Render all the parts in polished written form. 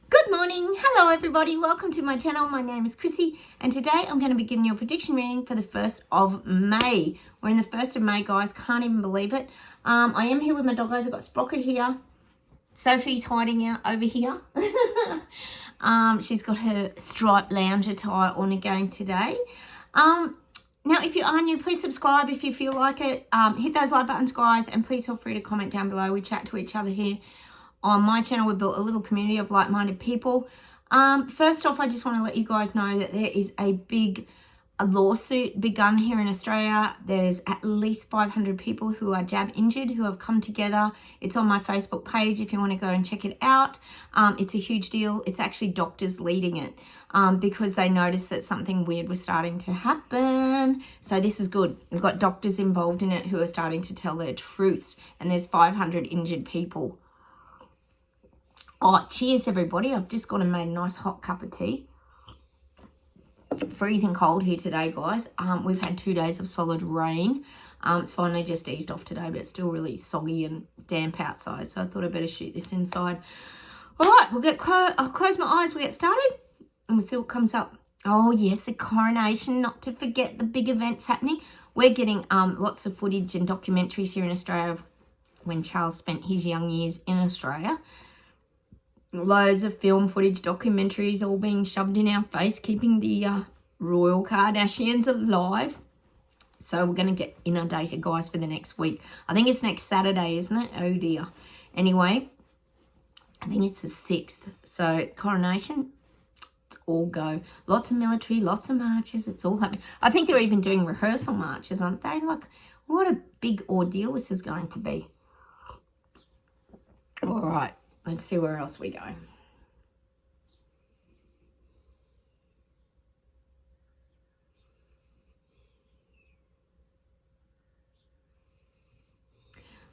Good morning. Hello everybody. Welcome to my channel. My name is Chrissy and today I'm going to be giving you a prediction reading for the 1st of May. We're in the 1st of May, guys. Can't even believe it. I am here with my doggos. I've got Sprocket here. Sophie's hiding out over here. She's got her striped lounge attire on again today. Now, if you are new, please subscribe if you feel like it. Hit those like buttons, guys, and please feel free to comment down below. We chat to each other here. On my channel, we built a little community of like-minded people. First off, I just want to let you guys know that there is a lawsuit begun here in Australia. There's at least 500 people who are jab injured who have come together. It's on my Facebook page if you want to go and check it out. It's a huge deal. It's actually doctors leading it because they noticed that something weird was starting to happen. So this is good. We've got doctors involved in it who are starting to tell their truths, and there's 500 injured people. Oh, cheers, everybody. I've just gone and made a nice hot cup of tea. Freezing cold here today, guys. We've had 2 days of solid rain. It's finally just eased off today, but it's still really soggy and damp outside. So I thought I'd better shoot this inside. All right, I'll close my eyes. We'll get started and we'll see what comes up. Oh, yes, the coronation. Not to forget the big events happening. We're getting lots of footage and documentaries here in Australia of when Charles spent his young years in Australia. Loads of film footage, documentaries all being shoved in our face, keeping the royal Kardashians alive. So we're going to get inundated, guys, for the next week. I think it's next Saturday, isn't it? Oh, dear. Anyway, I think it's the 6th. So coronation, it's all go. Lots of military, lots of marches. It's all happening. I think they're even doing rehearsal marches, aren't they? Like, what a big ordeal this is going to be. All right. Let's see where else we go.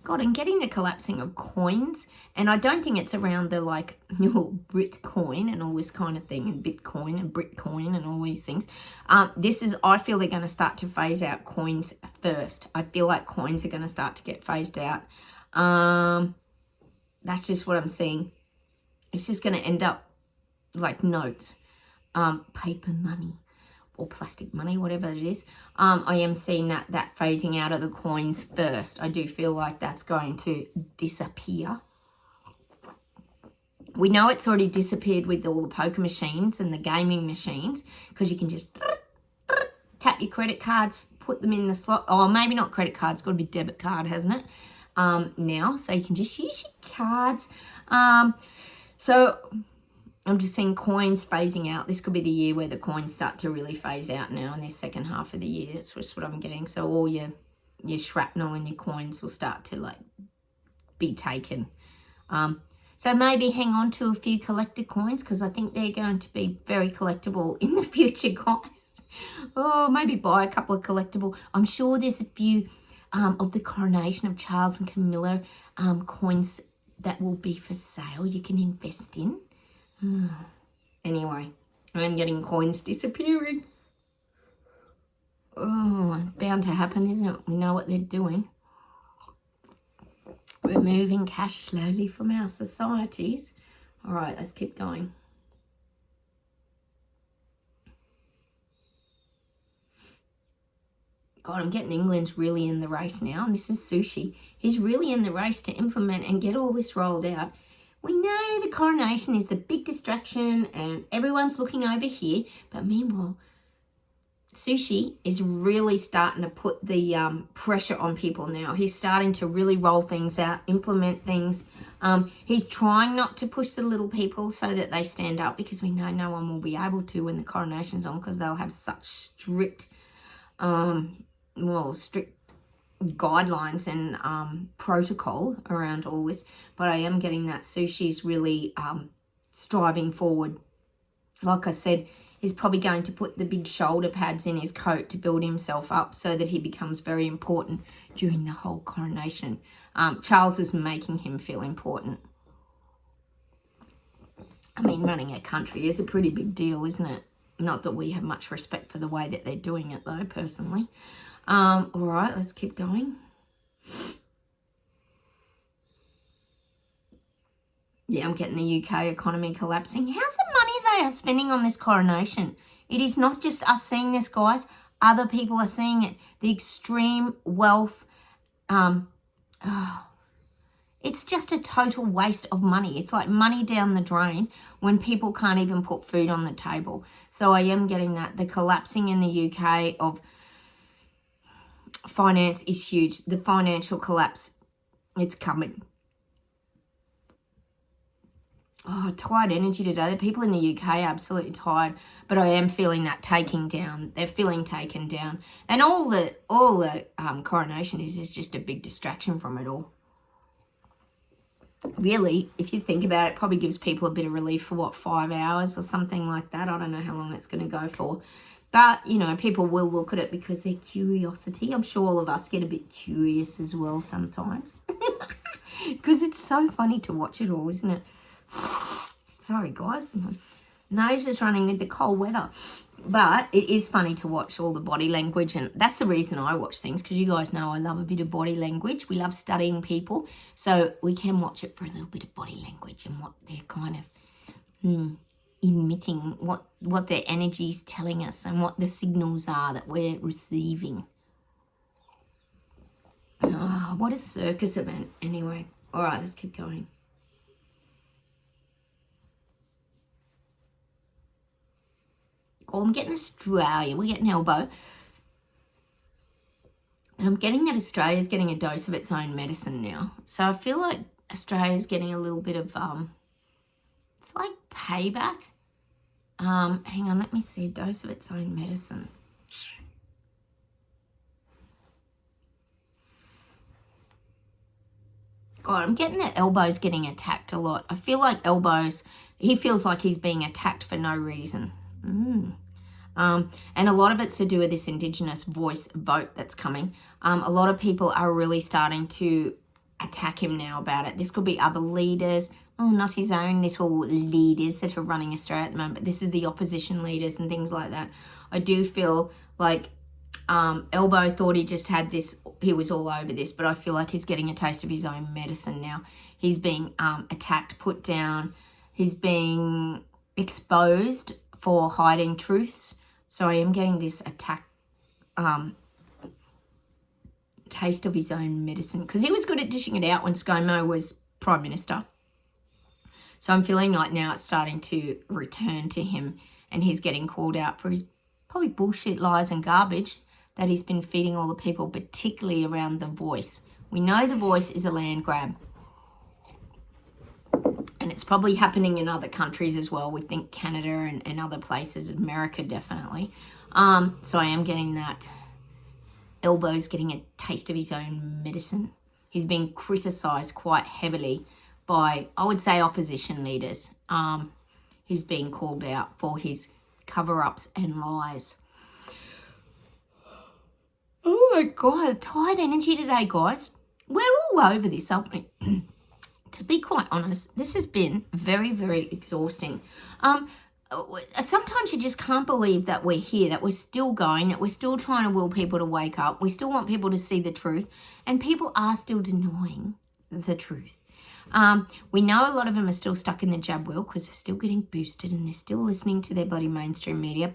God, I'm getting the collapsing of coins, and I don't think it's around the like Brit coin and all this kind of thing, and Bitcoin and Britcoin and all these things. I feel they're going to start to phase out coins first. I feel like coins are going to start to get phased out. That's just what I'm seeing. It's just going to end up like notes, paper money or plastic money, whatever it is. I am seeing that phasing out of the coins first. I do feel like that's going to disappear. We know it's already disappeared with all the poker machines and the gaming machines because you can just tap your credit cards, put them in the slot. Oh, maybe not credit cards. It's got to be debit card, hasn't it? Now, so you can just use your cards. So I'm just seeing coins phasing out. This could be the year where the coins start to really phase out now in the second half of the year. That's just what I'm getting. So all your shrapnel and your coins will start to like be taken. So maybe hang on to a few collector coins because I think they're going to be very collectible in the future, guys. Oh, maybe buy a couple of collectible. I'm sure there's a few of the coronation of Charles and Camilla coins that will be for sale you can invest in. Anyway, I'm getting coins disappearing. Oh, it's bound to happen, isn't it? We know what they're doing. Removing cash slowly from our societies. All right, let's keep going. God, I'm getting England's really in the race now. And this is Sushi. He's really in the race to implement and get all this rolled out. We know the coronation is the big distraction and everyone's looking over here. But meanwhile, Sushi is really starting to put the pressure on people now. He's starting to really roll things out, implement things. He's trying not to push the little people so that they stand up because we know no one will be able to when the coronation's on because they'll have such strict guidelines and protocol around all this. But I am getting that Sushi's really striving forward. Like I said, he's probably going to put the big shoulder pads in his coat to build himself up so that he becomes very important during the whole coronation. Charles is making him feel important. I mean, running a country is a pretty big deal, isn't it? Not that we have much respect for the way that they're doing it, though, personally. All right, let's keep going. Yeah, I'm getting the UK economy collapsing. How's the money they are spending on this coronation? It is not just us seeing this, guys. Other people are seeing it. The extreme wealth. It's just a total waste of money. It's like money down the drain when people can't even put food on the table. So I am getting that. The collapsing in the UK of finance is huge. The financial collapse, it's coming. Oh, tired energy today. The people in the UK are absolutely tired, but I am feeling that taking down. They're feeling taken down, and all the coronation is just a big distraction from it all. Really, if you think about it, probably gives people a bit of relief for what, 5 hours or something like that. I don't know how long it's going to go for, but you know, people will look at it because their curiosity. I'm sure all of us get a bit curious as well sometimes, because it's so funny to watch it all, isn't it? Sorry guys, my nose is running with the cold weather, but it is funny to watch all the body language, and that's the reason I watch things, because you guys know I love a bit of body language. We love studying people, so we can watch it for a little bit of body language and what they're kind of emitting, what their energy is telling us, and what the signals are that we're receiving. Oh, what a circus event. Anyway, all right, let's keep going. Oh, I'm getting Australia. We're getting elbow. And I'm getting that Australia's getting a dose of its own medicine now. So I feel like Australia's getting a little bit of, it's like payback. Hang on, let me see. A dose of its own medicine. God, I'm getting that elbow's getting attacked a lot. I feel like elbows, he feels like he's being attacked for no reason. And a lot of it's to do with this Indigenous voice vote that's coming. A lot of people are really starting to attack him now about it. This could be other leaders. Oh, not his own little leaders that are running Australia at the moment, but this is the opposition leaders and things like that. I do feel like Elbow thought he just had this, he was all over this, but I feel like he's getting a taste of his own medicine now. He's being attacked, put down. He's being exposed for hiding truths. So I am getting this attack, taste of his own medicine, because he was good at dishing it out when ScoMo was Prime Minister. So I'm feeling like now it's starting to return to him, and he's getting called out for his probably bullshit, lies and garbage that he's been feeding all the people, particularly around the voice. We know the voice is a land grab. And it's probably happening in other countries as well. We think Canada and other places, America definitely. So I am getting that. Elbow's getting a taste of his own medicine. He's being criticised quite heavily by, I would say, opposition leaders. He's being called out for his cover-ups and lies. Oh my God, tired energy today, guys. We're all over this, aren't we? To be quite honest, this has been very, very exhausting. Sometimes you just can't believe that we're here, that we're still going, that we're still trying to will people to wake up. We still want people to see the truth, and people are still denying the truth. We know a lot of them are still stuck in the jab wheel because they're still getting boosted and they're still listening to their bloody mainstream media.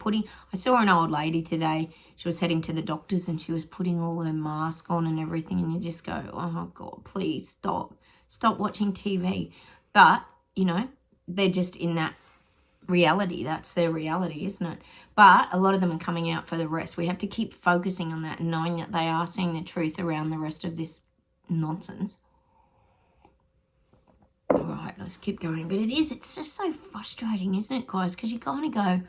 I saw an old lady today. She was heading to the doctors and she was putting all her mask on and everything, and you just go, oh God, please stop. Stop watching TV. But, you know, they're just in that reality. That's their reality, isn't it? But a lot of them are coming out for the rest. We have to keep focusing on that and knowing that they are seeing the truth around the rest of this nonsense. All right, let's keep going. But it's just so frustrating, isn't it, guys? Because you kind of go,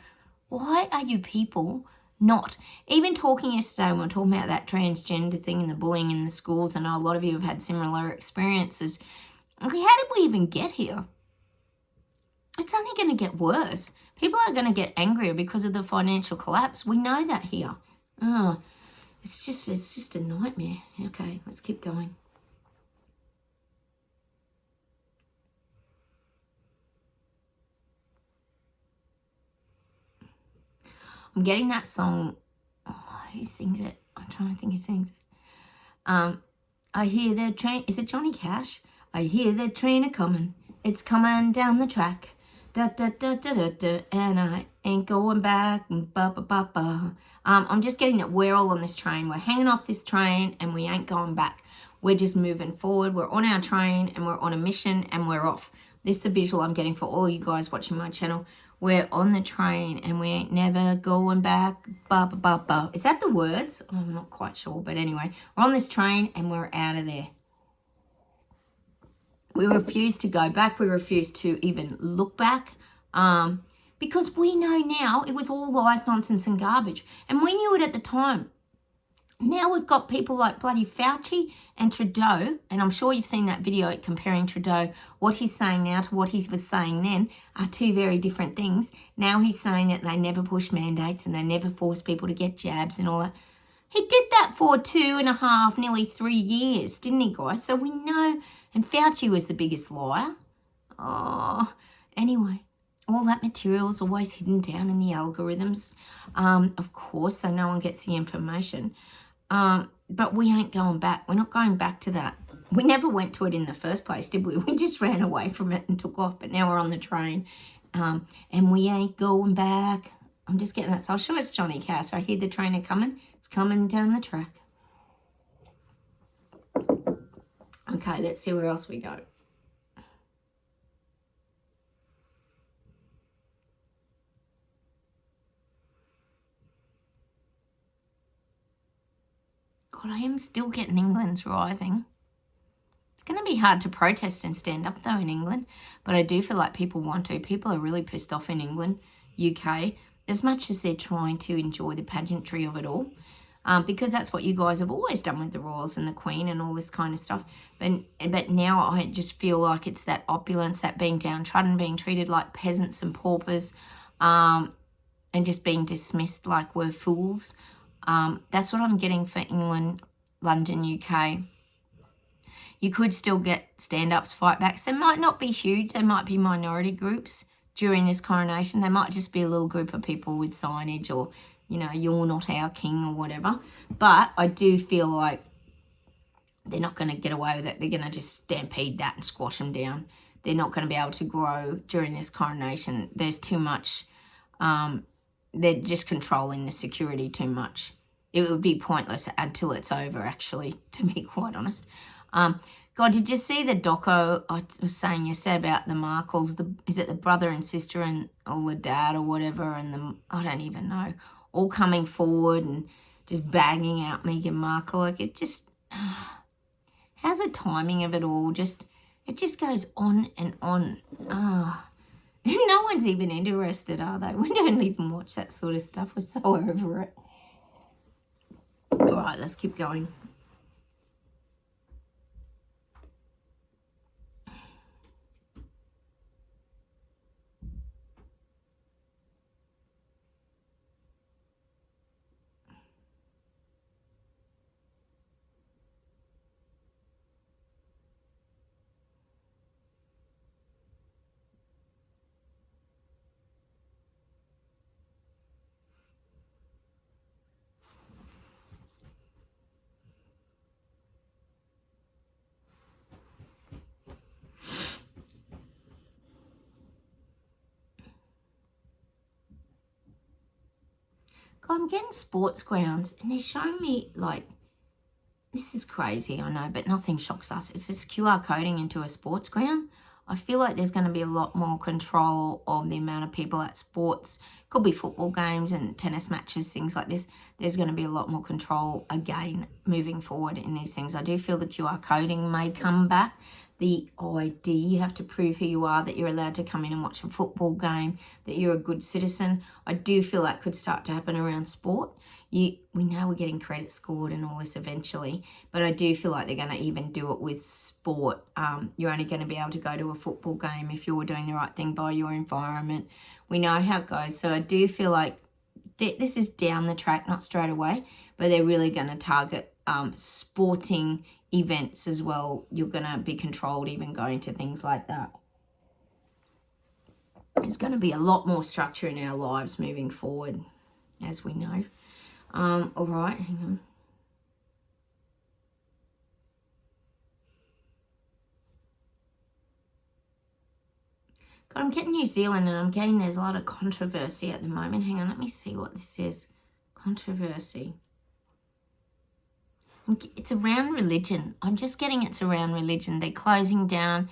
why are you people not? Even talking yesterday when we were talking about that transgender thing and the bullying in the schools, and a lot of you have had similar experiences. Okay, how did we even get here? It's only going to get worse. People are going to get angrier because of the financial collapse. We know that here. Oh, it's just a nightmare. Okay, let's keep going. I'm getting that song. Oh, who sings it? I'm trying to think who sings it. I hear the train. Is it Johnny Cash? I hear the train a coming. It's coming down the track. Da, da, da, da, da, da, and I ain't going back. Ba, ba, ba, ba. I'm just getting that we're all on this train. We're hanging off this train and we ain't going back. We're just moving forward. We're on our train and we're on a mission and we're off. This is the visual I'm getting for all you guys watching my channel. We're on the train and we ain't never going back. Ba, ba, ba, ba. Is that the words? I'm not quite sure. But anyway, we're on this train and we're out of there. We refuse to go back. We refuse to even look back because we know now it was all lies, nonsense and garbage. And we knew it at the time. Now we've got people like bloody Fauci and Trudeau, and I'm sure you've seen that video comparing Trudeau, what he's saying now to what he was saying then are two very different things. Now he's saying that they never push mandates and they never force people to get jabs and all that. He did that for 2.5, nearly 3 years, didn't he, guys? So we know, and Fauci was the biggest liar. Oh, anyway, all that material is always hidden down in the algorithms, of course, so no one gets the information. But we ain't going back. We're not going back to that. We never went to it in the first place, did we? We just ran away from it and took off, but now we're on the train, and we ain't going back. I'm just getting that. So I'm sure it's Johnny Cass. I hear the trainer coming. It's coming down the track. Okay, let's see where else we go. God, I am still getting England's rising. It's going to be hard to protest and stand up, though, in England. But I do feel like people want to. People are really pissed off in England, UK, as much as they're trying to enjoy the pageantry of it all. Because that's what you guys have always done with the royals and the Queen and all this kind of stuff. But now I just feel like it's that opulence, that being downtrodden, being treated like peasants and paupers, and just being dismissed like we're fools. That's what I'm getting for England, London, UK. You could still get stand-ups, fight-backs. They might not be huge. They might be minority groups during this coronation. They might just be a little group of people with signage or, you know, you're not our king or whatever. But I do feel like they're not going to get away with it. They're going to just stampede that and squash them down. They're not going to be able to grow during this coronation. There's too much. They're just controlling the security too much. It would be pointless until it's over, actually, to be quite honest. God, did you see the doco I was saying yesterday about the Markles? Is it the brother and sister and or the dad or whatever? And I don't even know. All coming forward and just banging out Meghan Markle. Like it just, how's the timing of it all? It just goes on and on. No one's even interested, are they? We don't even watch that sort of stuff. We're so over it. All right, let's keep going. God, I'm getting sports grounds and they're showing me like, this is crazy, I know, but nothing shocks us. It's this QR coding into a sports ground. I feel like there's going to be a lot more control of the amount of people at sports. Could be football games and tennis matches, things like this. There's going to be a lot more control again moving forward in these things. I do feel the QR coding may come back. The ID, you have to prove who you are, that you're allowed to come in and watch a football game, that you're a good citizen. I do feel that could start to happen around sport. We know we're getting credit scored and all this eventually, but I do feel like they're going to even do it with sport. You're only going to be able to go to a football game if you're doing the right thing by your environment. We know how it goes. So I do feel like this is down the track, not straight away, but they're really going to target sporting events as well. You're going to be controlled even going to things like that. There's going to be a lot more structure in our lives moving forward, as we know. All right, hang on. God, I'm getting New Zealand, and I'm getting there's a lot of controversy at the moment. Hang on, let me see what this is. Controversy. It's around religion. I'm just getting it's around religion. They're closing down.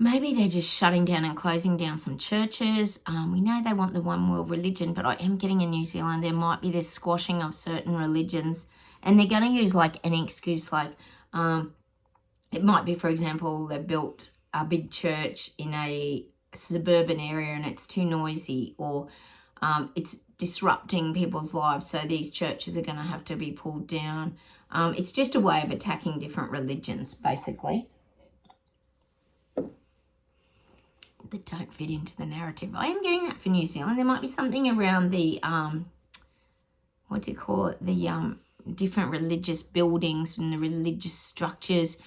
Maybe they're just shutting down and closing down some churches. We know they want the one world religion, but I am getting in New Zealand, there might be this squashing of certain religions. And they're going to use like an excuse like, it might be, for example, they built a big church in a suburban area and it's too noisy, or it's disrupting people's lives, so these churches are going to have to be pulled down. It's just a way of attacking different religions, basically, that don't fit into the narrative. I am getting that for New Zealand. There might be something around the, what do you call it, the different religious buildings and the religious structures.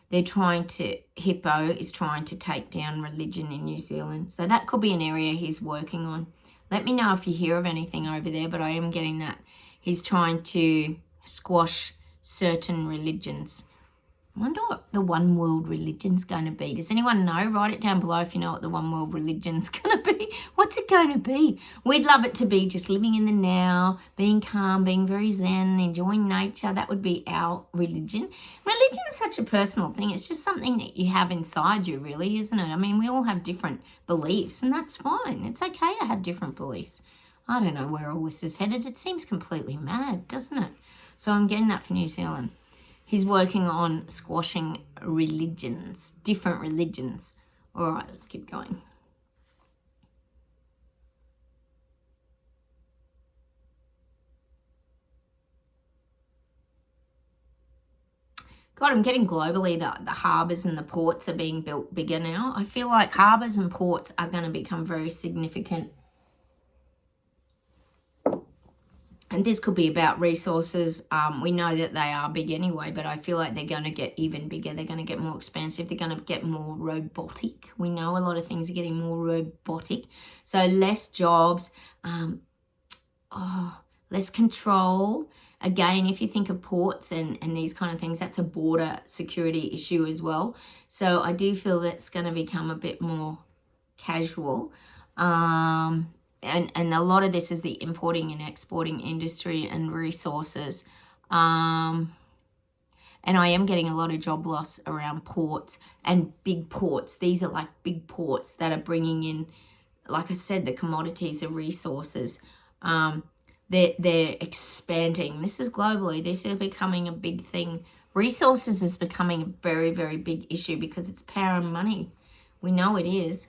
They're trying to, Hippo is trying to take down religion in New Zealand. So that could be an area he's working on. Let me know if you hear of anything over there, but I am getting that he's trying to squash certain religions. I wonder what the one world religion's going to be. Does anyone know? Write it down below if you know what the one world religion's going to be. What's it going to be? We'd love it to be just living in the now, being calm, being very zen, enjoying nature. That would be our religion. Religion is such a personal thing. It's just something that you have inside you, really, isn't it? I mean, we all have different beliefs, and that's fine. It's okay to have different beliefs. I don't know where all this is headed. It seems completely mad, doesn't it? So I'm getting that for New Zealand. He's working on squashing religions, different religions. All right, let's keep going. God, I'm getting globally that the harbours and the ports are being built bigger now. I feel like harbours and ports are going to become very significant. And this could be about resources. We know that they are big anyway, but I feel like they're going to get even bigger. They're going to get more expansive. They're going to get more robotic. We know a lot of things are getting more robotic. So less jobs, less control. Again, if you think of ports and these kind of things, that's a border security issue as well. So I do feel that's going to become a bit more casual. And a lot of this is the importing and exporting industry and resources. And I am getting a lot of job loss around ports and big ports. These are like big ports that are bringing in, like I said, the commodities, the resources. They're expanding. This is globally. This is becoming a big thing. Resources is becoming a very, very big issue because it's power and money. We know it is.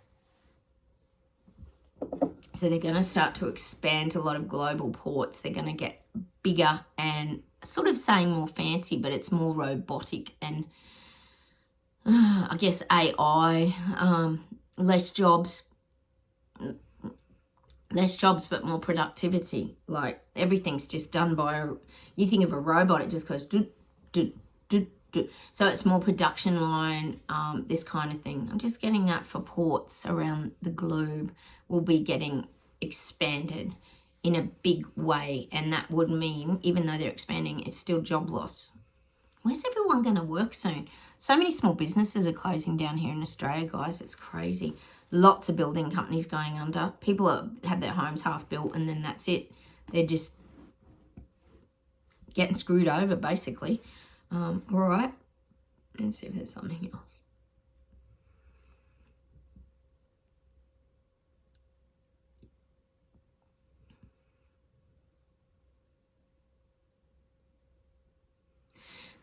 So they're going to start to expand a lot of global ports. They're going to get bigger and sort of saying more fancy, but it's more robotic and I guess AI, less jobs, but more productivity. Like everything's just done by, you think of a robot, it just goes do, do, do, do. So it's more production line, this kind of thing. I'm just getting that for ports around the globe will be getting expanded in a big way, and that would mean, even though they're expanding, it's still job loss. Where's everyone going to work soon? So many small businesses are closing down here in Australia, guys. It's crazy. Lots of building companies going under. People have their homes half built and then that's it. They're just getting screwed over, basically. All right. Let's see if there's something else.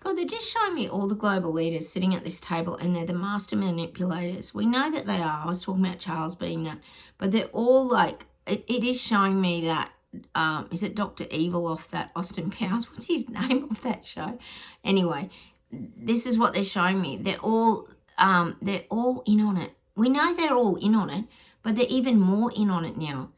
God, they're just showing me all the global leaders sitting at this table and they're the master manipulators. We know that they are. I was talking about Charles being that. But they're all like, it is showing me that, is it Dr. Evil off that Austin Powers? What's his name of that show? Anyway, this is what they're showing me. They're all in on it. We know they're all in on it, but they're even more in on it now.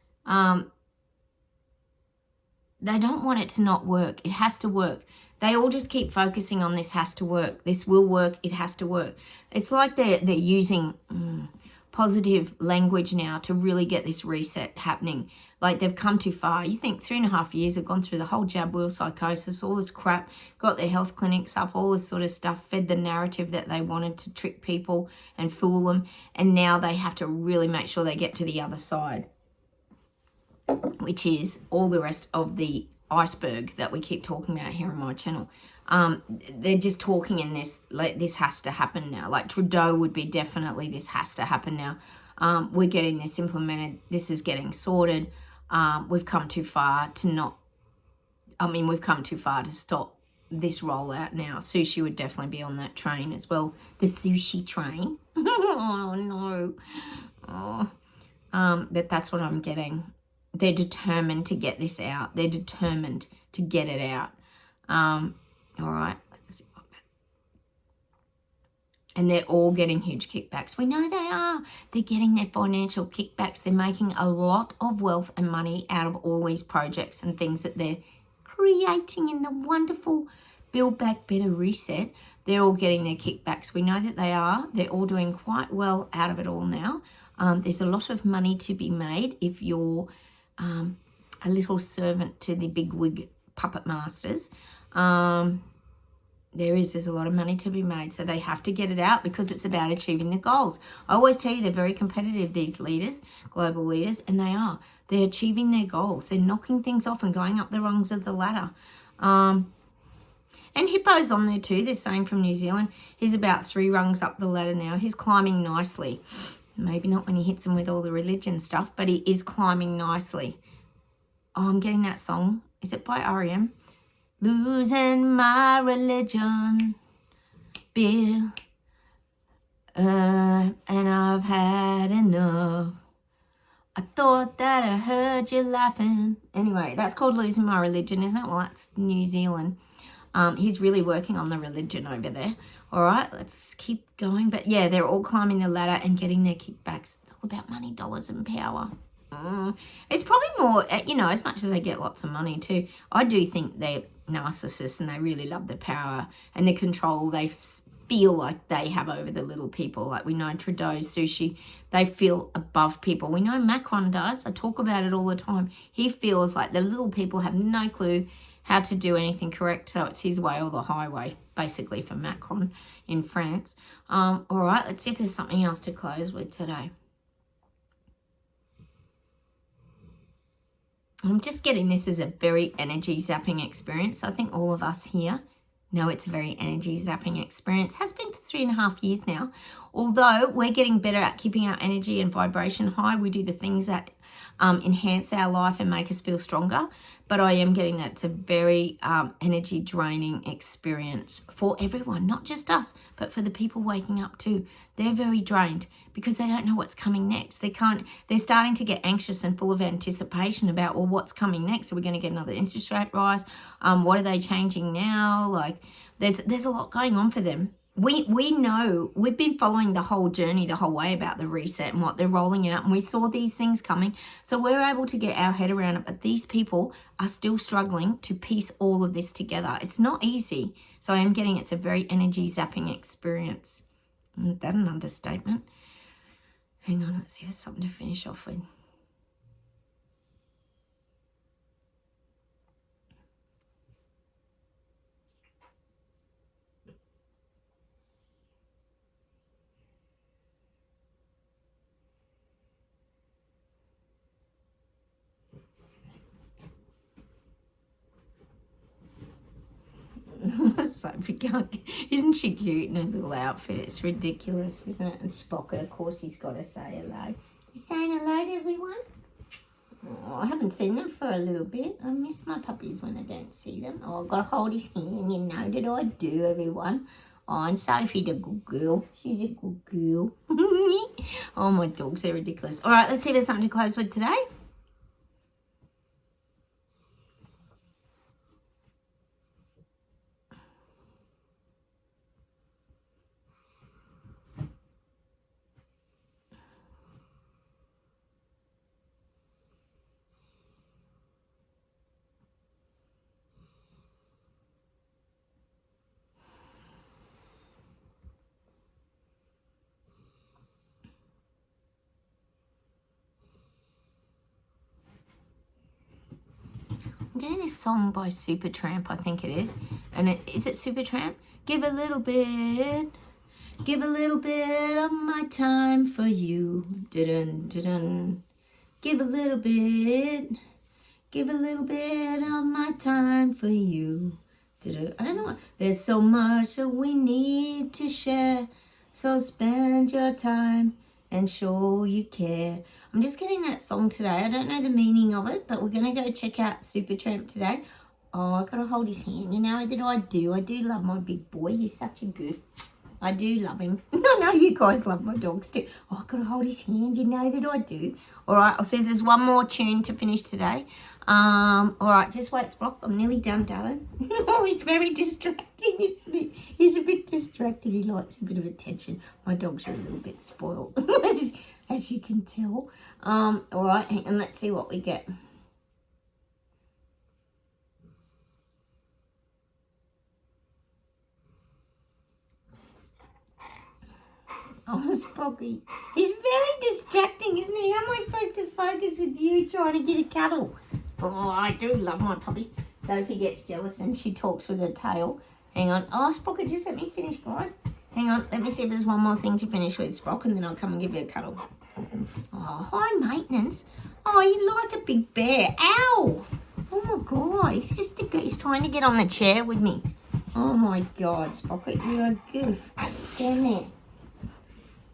They don't want it to not work. It has to work. They all just keep focusing on this has to work. This will work. It has to work. It's like they're using positive language now to really get this reset happening. Like, they've come too far. You think 3.5 years have gone through the whole jab wheel psychosis, all this crap, got their health clinics up, all this sort of stuff, fed the narrative that they wanted to trick people and fool them. And now they have to really make sure they get to the other side, which is all the rest of the iceberg that we keep talking about here on my channel. They're just talking in this, like, this has to happen now. Like, Trudeau would be definitely, this has to happen now. We're getting this implemented. This is getting sorted. We've come too far to not, we've come too far to stop this rollout now. Sushi would definitely be on that train as well. The sushi train. Oh, no. But that's what I'm getting. They're determined to get this out. They're determined to get it out. All right. And they're all getting huge kickbacks. We know they are. They're getting their financial kickbacks. They're making a lot of wealth and money out of all these projects and things that they're creating in the wonderful Build Back Better Reset. They're all getting their kickbacks. We know that they are. They're all doing quite well out of it all now. There's a lot of money to be made if you're a little servant to the big wig puppet masters. There's a lot of money to be made, so they have to get it out because it's about achieving the goals. I always tell you they're very competitive, these leaders, global leaders, and they are. They're achieving their goals. They're knocking things off and going up the rungs of the ladder. And Hippo's on there too. They're saying from New Zealand. He's about 3 rungs up the ladder now. He's climbing nicely. Maybe not when he hits them with all the religion stuff, but he is climbing nicely. Oh, I'm getting that song. Is it by R.E.M.? Losing my religion, Bill, and I've had enough. I thought that I heard you laughing. Anyway, that's called Losing My Religion, isn't it? Well, that's New Zealand. He's really working on the religion over there. All right, let's keep going. But yeah, they're all climbing the ladder and getting their kickbacks. It's all about money, dollars, and power. It's probably more, as much as they get lots of money too, I do think they're narcissists and they really love the power and the control they feel like they have over the little people. Like we know Trudeau, Sushi, they feel above people. We know Macron does. I talk about it all the time. He feels like the little people have no clue how to do anything correct, so it's his way or the highway, basically, for Macron in France. All right, let's see if there's something else to close with today. I'm just getting this as a very energy zapping experience. I think all of us here know it's a very energy zapping experience. Has been for 3.5 years now. Although we're getting better at keeping our energy and vibration high, we do the things that enhance our life and make us feel stronger. But I am getting that it's a very energy draining experience for everyone, not just us, but for the people waking up too. They're very drained because they don't know what's coming next. They're starting to get anxious and full of anticipation about, well, what's coming next? Are we going to get another interest rate rise? What are they changing now? Like there's a lot going on for them. We know, we've been following the whole journey the whole way about the reset and what they're rolling out, and we saw these things coming, so we're able to get our head around it. But these people are still struggling to piece all of this together. It's not easy. So I am getting it's a very energy zapping experience. Is that an understatement? Hang on, let's see if there's something to finish off with. Sophie, isn't she cute in her little outfit? It's ridiculous, isn't it? And Spock, of course, he's got to say hello. He's saying hello to everyone. Oh, I haven't seen them for a little bit. I miss my puppies when I don't see them. Oh, I've got to hold his hand. You know that I do, everyone. Oh, and Sophie, the good girl. She's a good girl. Oh, my dogs are ridiculous. All right, let's see if there's something to close with today. I'm getting this song by Supertramp, I think it is. And is it Supertramp? Give a little bit of my time for you. Dun, dun, dun. Give a little bit of my time for you. Dun, I don't know. There's so much that we need to share. So spend your time and show you care. I'm just getting that song today. I don't know the meaning of it, but we're going to go check out Supertramp today. Oh, I got to hold his hand. You know that I do. I do love my big boy. He's such a goof. I do love him. I know you guys love my dogs too. Oh, I got to hold his hand. You know that I do. All right, I'll see if there's one more tune to finish today. All right, just wait, Sprock. I'm nearly done, darling. Oh, he's very distracting, isn't he? He's a bit distracted. He likes a bit of attention. My dogs are a little bit spoiled, as you can tell. All right, and let's see what we get. Oh, Spocky. He's very distracting, isn't he? How am I supposed to focus with you trying to get a cuddle? Oh, I do love my puppies. Sophie gets jealous and she talks with her tail. Hang on. Oh, Sprocket, just let me finish, guys. Hang on. Let me see if there's one more thing to finish with, Sprock, and then I'll come and give you a cuddle. Oh, high maintenance. Oh, you like a big bear. Ow! Oh, my God. He's trying to get on the chair with me. Oh, my God, Sprocket, you're a goof. Stand there.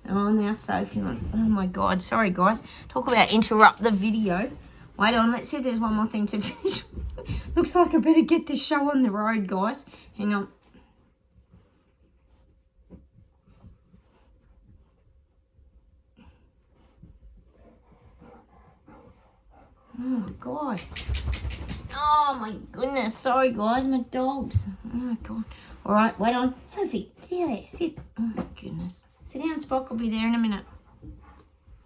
Oh, now Sophie wants... Oh, my God. Sorry, guys. Talk about interrupt the video. Wait on. Let's see if there's one more thing to finish. Looks like I better get this show on the road, guys. Hang on. Oh, my God. Oh, my goodness. Sorry, guys. My dogs. Oh, my God. All right. Wait on. Sophie, there. Sit. Oh, my goodness. Sit down, Spock. I'll be there in a minute.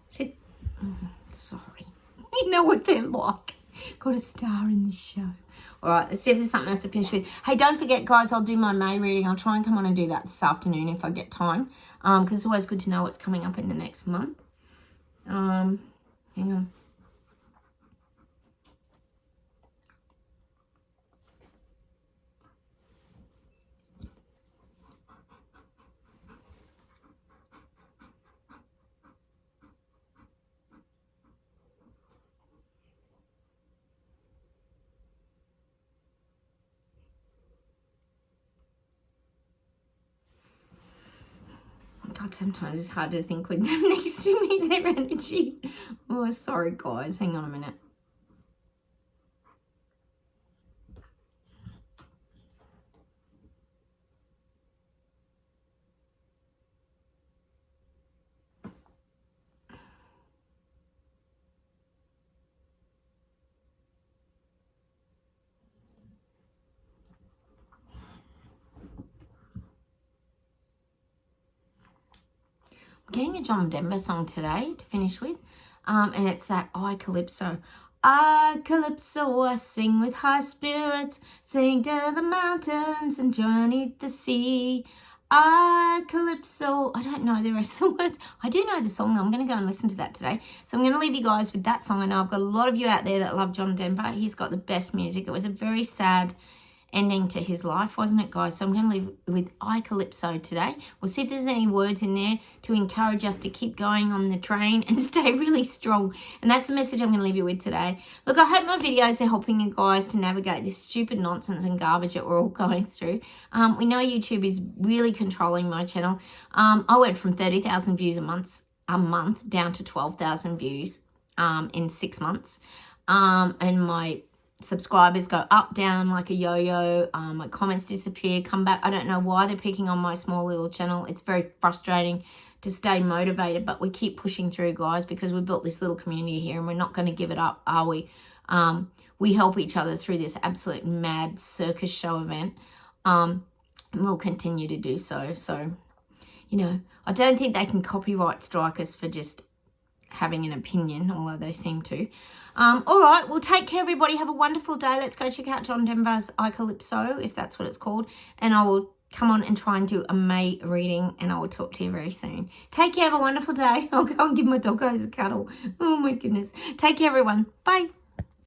Sit. Oh, sorry. You know what they're like. Got a star in the show. All right, let's see if there's something else to finish with. Hey, don't forget, guys, I'll do my May reading. I'll try and come on and do that this afternoon if I get time, because it's always good to know what's coming up in the next month. Hang on. God, sometimes it's hard to think with them next to me, their energy. Oh, sorry, guys. Hang on a minute. Getting a John Denver song today to finish with, and it's that I Calypso. I Calypso, I sing with high spirits, sing to the mountains and journey the sea. I Calypso. I don't know the rest of the words. I do know the song. I'm going to go and listen to that today. So I'm going to leave you guys with that song. I know I've got a lot of you out there that love John Denver. He's got the best music. It was a very sad ending to his life, wasn't it, guys? So I'm going to leave with I Calypso today. We'll see if there's any words in there to encourage us to keep going on the train and stay really strong. And that's the message I'm going to leave you with today. Look, I hope my videos are helping you guys to navigate this stupid nonsense and garbage that we're all going through. We know YouTube is really controlling my channel. I went from 30,000 views a month down to 12,000 views in 6 months. And my subscribers go up, down like a yo-yo. My comments disappear, come back. I don't know why they're picking on my small little channel. It's very frustrating to stay motivated, but we keep pushing through, guys, because we built this little community here and we're not going to give it up, are we? We help each other through this absolute mad circus show event, and we'll continue to do so. So, you know, I don't think they can copyright strike us for just having an opinion, although they seem to. All right, well, take care, everybody. Have a wonderful day. Let's go check out John Denver's I Calypso, if that's what it's called, and I will come on and try and do a May reading, and I will talk to you very soon. Take care. Have a wonderful day. I'll go and give my doggos a cuddle. Oh, my goodness. Take care, everyone. Bye.